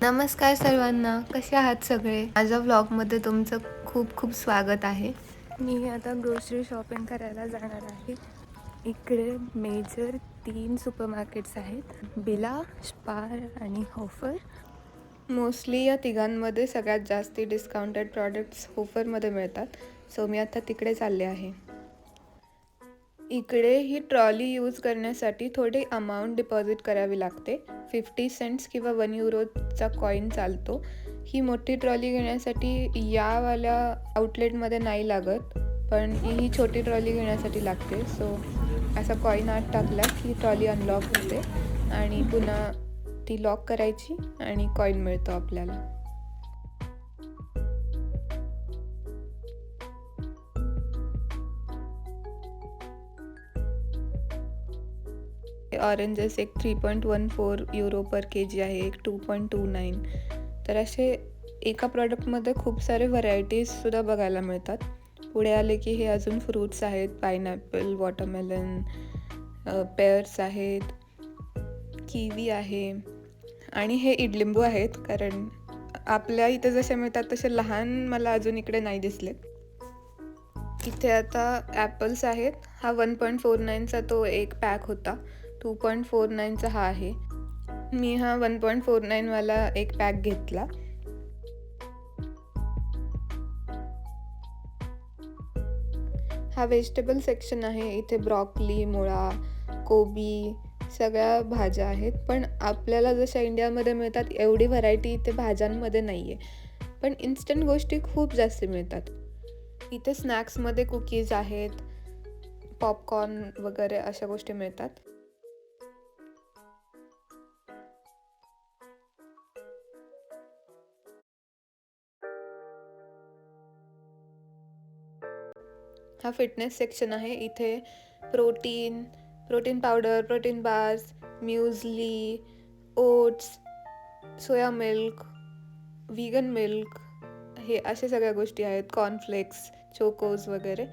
नमस्कार सर्वांना, कसे आहात सगळे? माझ्या व्लॉगमध्ये तुमचं खूप खूप स्वागत आहे. मी आता ग्रोसरी शॉपिंग करायला जाणार आहे. इकडे मेजर 3 सुपरमार्केट्स आहेत, बिला, स्पार आणि होफर. मोस्टली या तिघांमध्ये सगळ्यात जास्ती डिस्काउंटेड प्रॉडक्ट्स होफरमध्ये मिळतात. सो मी आता तिकडे चालले आहे. इकडे ही ट्रॉली यूज करण्यासाठी थोडी अमाऊंट डिपॉझिट करावी लागते. 50 सेंट्स किंवा 1 युरोचा कॉईन चालतो. ही मोठी ट्रॉली घेण्यासाठी यावाल्या आउटलेटमध्ये नाही लागत, पण ही छोटी ट्रॉली घेण्यासाठी लागते. सो असा कॉईन आत टाकला की ट्रॉली अनलॉक होते आणि पुन्हा ती लॉक करायची आणि कॉईन मिळतो आपल्याला. ऑरेंजेस एक 3.14 युरो पर के-जी आहे, एक 2.29. तर असे एका प्रॉडक्टमध्ये खूप सारे व्हरायटीजसुद्धा बघायला मिळतात. पुढे आले की हे अजून फ्रूट्स आहेत, पायनॅपल, वॉटरमेलन, पेअर्स आहेत, किवी आहे आणि हे इडलिंबू आहेत, कारण आपल्या इथे जसे मिळतात तसे लहान मला अजून इकडे नाही दिसले. इथे आता ॲपल्स आहेत. हा 1.49चा तो एक पॅक होता. 2.49चा हा आहे. मी हा 1.49वाला एक पॅक घेतला. हा व्हेजिटेबल सेक्शन आहे. इथे ब्रॉकली, मुळा, कोबी सगळ्या भाज्या आहेत. पण आपल्याला जशा इंडियामध्ये मिळतात एवढी व्हरायटी इथे भाज्यांमध्ये नाही आहे. पण इन्स्टंट गोष्टी खूप जास्त मिळतात. इथे स्नॅक्समध्ये कुकीज आहेत, पॉपकॉर्न वगैरे अशा गोष्टी मिळतात. हा फिटनेस सेक्शन आहे. इथे protein powder, protein bars, muesli, oats, soya milk, vegan milk हे अशा सगळ्या गोष्टी आहेत. कॉर्नफ्लेक्स, चोकोज वगैरे.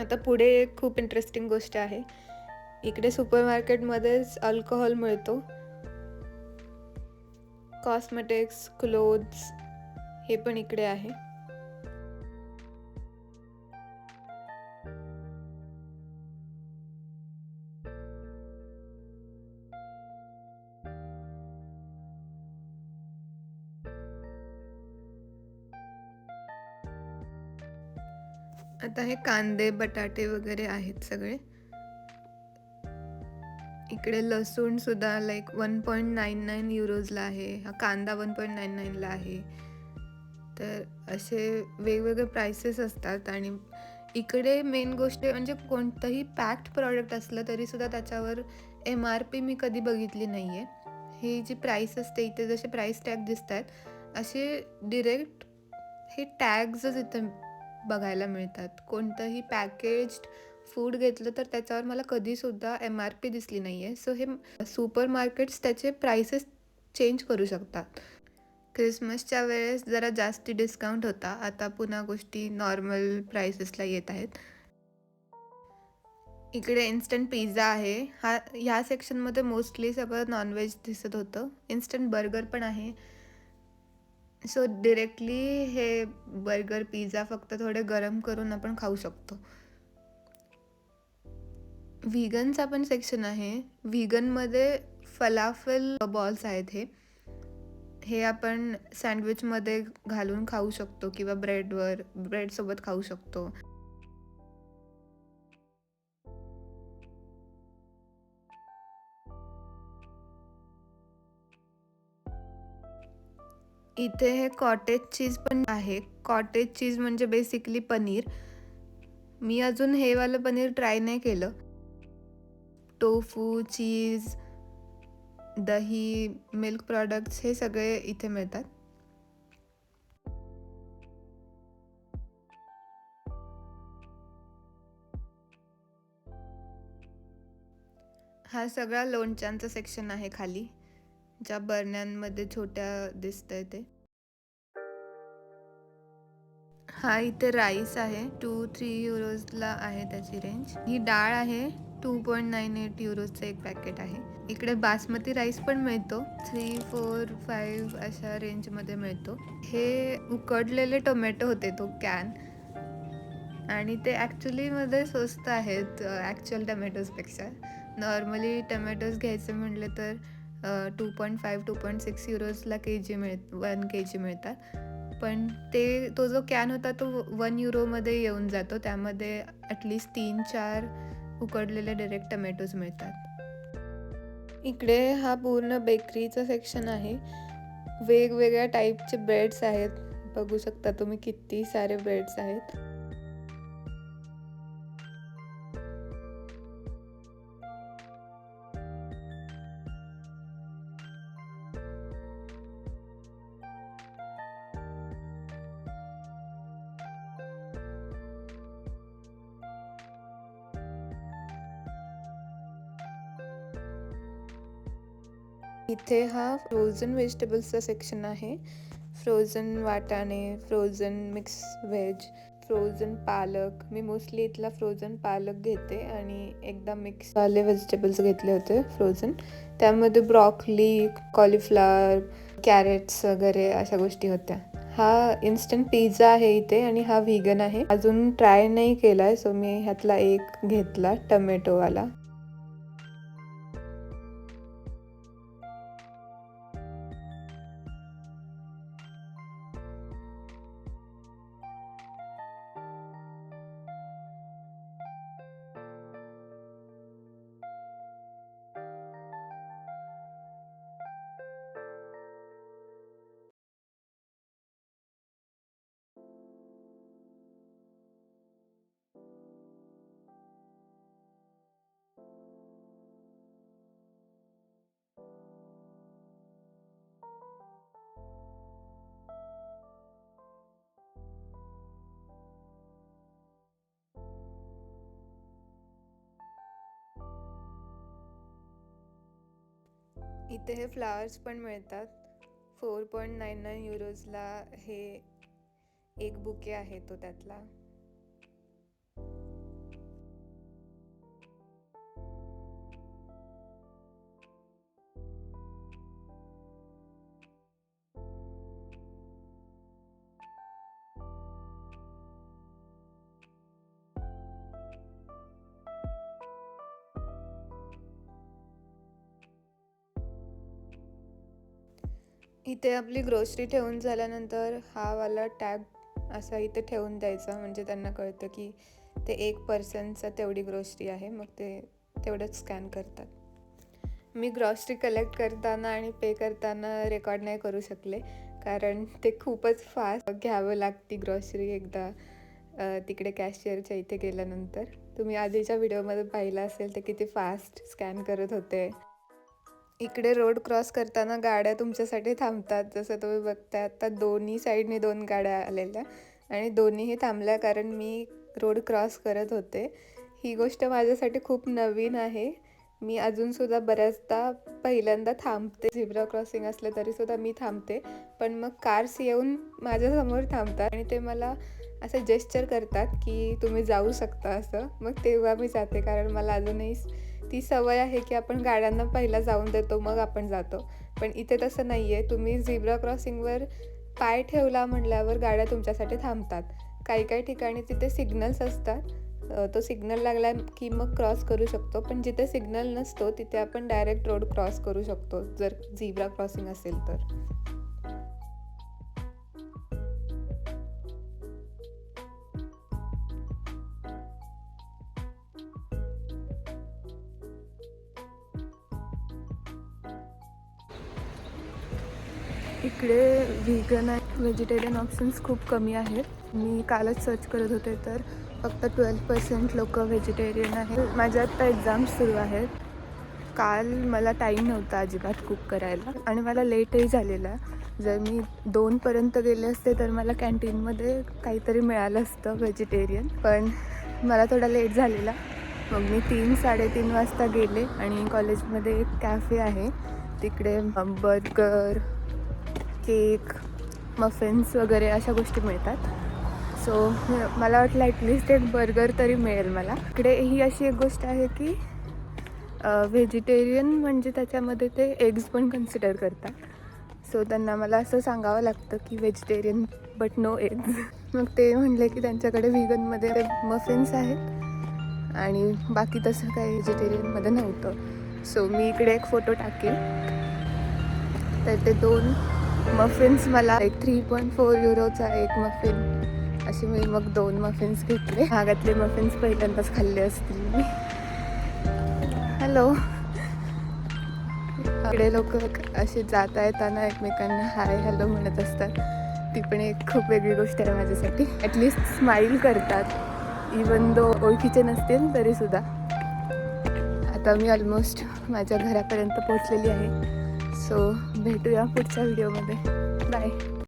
आता पुढे एक खूप इंटरेस्टिंग गोष्ट आहे. इकडे सुपरमार्केटमध्येच अल्कोहोल मिळतो. कॉस्मेटिक्स, क्लोथ्स हे पण इकडे आहे. आता हे कांदे, बटाटे वगैरे आहेत सगळे. इकडे लसूण सुद्धा लाईक 1.99 युरोजला आहे. हा कांदा 1.99ला आहे. तर असे वेगवेगळे प्राइसेस असतात. आणि इकडे मेन गोष्ट म्हणजे कोणतंही पॅक्ड प्रॉडक्ट असलं तरीसुद्धा त्याच्यावर MRP मी कधी बघितली नाही आहे. ही जी प्राईस असते इथे जसे प्राईस टॅग दिसत आहेत असे डिरेक्ट हे टॅग्सच इथे बघायला मिळतात. कोणतंही पॅकेज्ड फूड घेतलं तर त्याच्यावर मला कधीसुद्धा MRP दिसली नाही आहे. सो हे सुपर मार्केट्स त्याचे प्राइसेस चेंज करू शकतात. क्रिसमसच्या वेळेस जरा जास्ती डिस्काउंट होता. आता पुन्हा गोष्टी नॉर्मल प्राइसेसला येत आहेत. इकडे इन्स्टंट पिझ्झा आहे. ह्या सेक्शनमध्ये मोस्टली सगळं नॉनव्हेज दिसत होतं. इन्स्टंट बर्गर पण आहे. सो डिरेक्टली हे बर्गर, पिझ्झा फक्त थोडे गरम करून आपण खाऊ शकतो. व्हीगनचा पण सेक्शन आहे. व्हीगनमध्ये फलाफल बॉल्स आहेत. हे आपण सँडविचमध्ये घालून खाऊ शकतो किंवा ब्रेडसोबत खाऊ शकतो. इथे हे कॉटेज चीज पण आहे. कॉटेज चीज म्हणजे बेसिकली पनीर. मी अजून हे वालं पनीर ट्राय नाही केलं. टोफू, चीज, दही, मिल्क प्रॉडक्ट्स हे सगळे इथे मिळतात. हा सगळा लोणच्यांचा सेक्शन आहे खाली, ज्या बरण्यांमध्ये छोट्या दिसतंय ते. हा इथे राईस आहे, 2-3 युरोजला आहे त्याची रेंज. ही डाळ आहे, 2.98 युरोजचं एक पॅकेट आहे. इकडे बासमती राईस पण मिळतो, 3, 4, 5 अशा रेंजमध्ये मिळतो. हे उकडलेले टोमॅटो होते, तो कॅन, आणि ते ॲक्च्युलीमध्ये स्वस्त आहेत ॲक्च्युअल टमॅटोजपेक्षा. नॉर्मली टमॅटोज घ्यायचे म्हटले तर 2.5-2.6 युरोजला KG 1 KG मिळतात. पण तो जो कॅन होता तो 1 युरोमध्ये येऊन जातो. त्यामध्ये ॲटलिस्ट 3-4 उकडलेले डायरेक्ट टमॅटोज मिळतात. इकडे हा पूर्ण बेकरीचा सेक्शन आहे. वेगवेगळ्या टाईपचे ब्रेड्स आहेत. बघू शकता तुम्ही किती सारे ब्रेड्स आहेत. इथे हा फ्रोझन व्हेजिटेबल्सचा सेक्शन आहे. फ्रोझन वाटाणे, फ्रोझन मिक्स व्हेज, फ्रोझन पालक. मी मोस्टली इथला फ्रोझन पालक घेते आणि एकदा मिक्स वाले व्हेजिटेबल्स घेतले होते फ्रोझन. त्यामध्ये ब्रॉकली, कॉलीफ्लॉवर, कॅरेट्स वगैरे अशा गोष्टी होत्या. हा इन्स्टंट पिझ्झा आहे इथे आणि हा व्हीगन आहे. अजून ट्राय नाही केलाय, सो मी ह्यातला एक घेतला टमॅटोवाला. इथे हे फ्लावर्स पण मिळतात. 4.99 युरोजला हे एक बुके आहे तो त्यातला. इथे आपली ग्रोसरी ठेवून झाल्यानंतर हा वाला टॅग असा इथे ठेवून द्यायचा, म्हणजे त्यांना कळतं की ते 1 पर्सनचा तेवढी ग्रोसरी आहे. मग ते तेवढंच स्कॅन करतात. मी ग्रॉसरी कलेक्ट करताना आणि पे करताना रेकॉर्ड नाही करू शकले, कारण ते खूपच फास्ट घ्यावं लागते ग्रॉसरी एकदा तिकडे कॅशियरच्या इथे गेल्यानंतर. तुम्ही आधीच्या व्हिडिओमध्ये पाहिलं असेल ते किती फास्ट स्कॅन करत होते. इकडे रोड क्रॉस करताना गाड्या तुमच्यासाठी थांबतात. जसं तुम्ही बघताय आता दोन्ही साईडने 2 गाड्या आलेल्या आणि दोन्हीही थांबल्या, कारण मी रोड क्रॉस करत होते. ही गोष्ट माझ्यासाठी खूप नवीन आहे. मी अजूनसुद्धा बऱ्याचदा पहिल्यांदा थांबते. झेब्रा क्रॉसिंग असलं तरीसुद्धा मी थांबते, पण मग कार्स येऊन माझ्यासमोर थांबतात आणि ते मला असं जेस्चर करतात की तुम्ही जाऊ शकता असं. मग तेव्हा मी जाते, कारण मला अजूनही ती सवय आहे की आपण गाड्यांना पहिला जाऊन देतो, मग आपण जातो. पण इथे तसं नाही आहे. तुम्ही झेब्रा क्रॉसिंगवर पाय ठेवला म्हटल्यावर गाड्या तुमच्यासाठी थांबतात. काही काही ठिकाणी तिथे सिग्नल्स असतात. तो सिग्नल लागला की मग क्रॉस करू शकतो. पण जिथे सिग्नल नसतो तिथे आपण डायरेक्ट रोड क्रॉस करू शकतो, जर झेब्रा क्रॉसिंग असेल तर. इकडे व्हीगन आणि व्हेजिटेरियन ऑप्शन्स खूप कमी आहेत. मी कालच सर्च करत होते तर फक्त 12% लोक व्हेजिटेरियन आहेत. माझ्या आत्ता एक्झाम्स सुरू आहेत. काल मला टाईम नव्हता अजिबात कुक करायला आणि मला लेटही झालेला. जर मी 2पर्यंत गेले असते तर मला कॅन्टीनमध्ये काहीतरी मिळालं असतं व्हेजिटेरियन, पण मला थोडा लेट झालेला. मग मी 3-3:30 वाजता गेले आणि कॉलेजमध्ये एक कॅफे आहे, तिकडे बर्गर, केक, मफिन्स वगैरे अशा गोष्टी मिळतात. सो मला वाटलं ॲटलिस्ट एक बर्गर तरी मिळेल मला. इकडे ही अशी एक गोष्ट आहे की व्हेजिटेरियन म्हणजे त्याच्यामध्ये ते एग्ज पण कन्सिडर करतात. सो त्यांना मला असं सांगावं लागतं की व्हेजिटेरियन बट नो एग्ज. मग ते म्हणले की त्यांच्याकडे व्हिगनमध्ये ते मफिन्स आहेत आणि बाकी तसं काही व्हेजिटेरियनमध्ये नव्हतं. सो मी इकडे एक फोटो टाकेन. तर ते 2 मफिन्स मला एक 3.4 युरोचा एक मफिन, असे मी मग 2 मफिन्स घेतले. भागातले मफिन्स पहिल्यांदाच खाल्ले असतील मी. हॅलो. इकडे लोक असे जाता येताना एकमेकांना हाय हॅलो म्हणत असतात. ती पण एक खूप वेगळी गोष्ट आहे माझ्यासाठी. ॲटलिस्ट स्माईल करतात, इवन दो ओळखीचे नसतील तरीसुद्धा. आता मी ऑलमोस्ट माझ्या घरापर्यंत पोचलेली आहे. सो भेटूया पुढच्या व्हिडिओमध्ये. बाय.